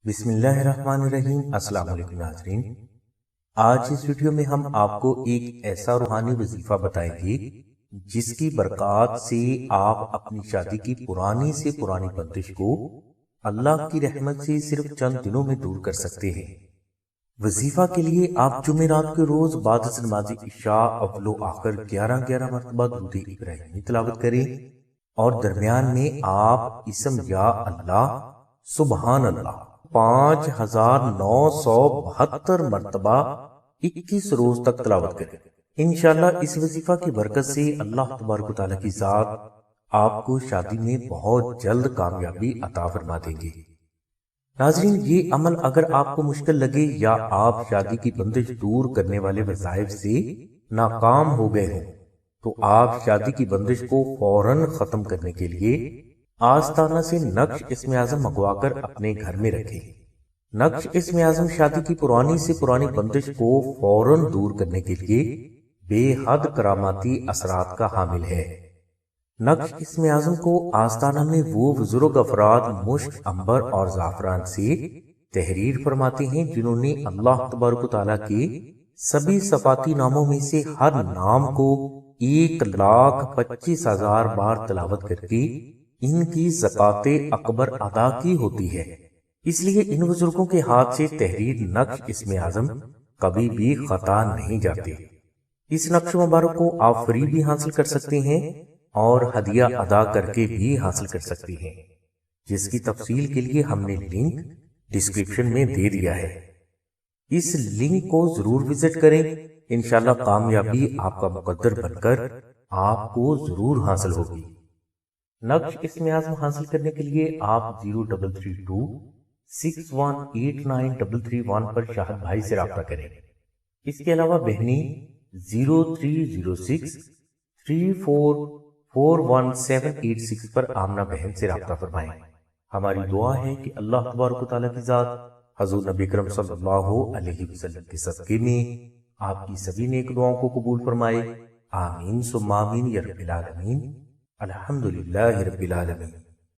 بسم اللہ الرحمن الرحیم۔ السلام علیکم ناظرین، آج اس ویڈیو میں ہم آپ کو ایک ایسا روحانی وظیفہ بتائیں گے جس کی برکات سے آپ اپنی شادی کی پرانی سے پرانی بندش کو اللہ کی رحمت سے صرف چند دنوں میں دور کر سکتے ہیں۔ وظیفہ کے لیے آپ جمعرات کے روز بعد از نماز عشاء اول و آخر 11 مرتبہ درود ابراہیمی تلاوت کریں اور درمیان میں آپ اسم یا اللہ، سبحان اللہ 5972 مرتبہ 21 روز تک تلاوت کریں۔ انشاءاللہ اس وظیفہ کی برکت سے اللہ تبارک و تعالیٰ کی ذات آپ کو شادی میں بہت جلد کامیابی عطا فرما دیں گے۔ ناظرین، یہ عمل اگر آپ کو مشکل لگے یا آپ شادی کی بندش دور کرنے والے وظائف سے ناکام ہو گئے ہوں تو آپ شادی کی بندش کو فوراً ختم کرنے کے لیے آستانہ سے نقش اسم اعظم منگوا کر اپنے گھر میں رکھیں۔ نقش اسم اعظم شادی کی پرانی سے پرانی بندش کو فوراً دور کرنے کے لیے بے حد کراماتی اثرات کا حامل ہے۔ نقش اسم اعظم کو آستانہ میں وہ بزرگ افراد مشک، عنبر اور زعفران سے تحریر فرماتے ہیں جنہوں نے اللہ تبارک و تعالیٰ کے سبھی صفاتی ناموں میں سے ہر نام کو 1,25,000 بار تلاوت کر کے ان کی زکوٰۃ اکبر ادا کی ہوتی ہے۔ اس لیے ان بزرگوں کے ہاتھ سے تحریر نقش اسم اعظم کبھی بھی خطا نہیں جاتے۔ اس نقش مبارک کو آپ فری بھی حاصل کر سکتے ہیں اور ہدیہ ادا کر کے بھی حاصل کر سکتے ہیں، جس کی تفصیل کے لیے ہم نے لنک ڈسکرپشن میں دے دیا ہے۔ اس لنک کو ضرور وزٹ کریں، انشاءاللہ کامیابی آپ کا مقدر بن کر آپ کو ضرور حاصل ہوگی۔ نقش اسم اعظم حاصل کرنے کے لیے آپ 0332618933 پر شاہد بھائی سے رابطہ کریں۔ اس کے علاوہ بہنیں 030634418786 پر آمنہ بہن سے رابطہ فرمائیں۔ ہماری دعا ہے کہ اللہ تبارک و تعالیٰ کی ذات حضور نبی اکرم صلی اللہ علیہ وسلم کے صدقے میں آپ کی سبھی نیک دعاؤں کو قبول فرمائے۔ آمین ثم آمین یا رب العالمین۔ الحمدللہ رب العالمین۔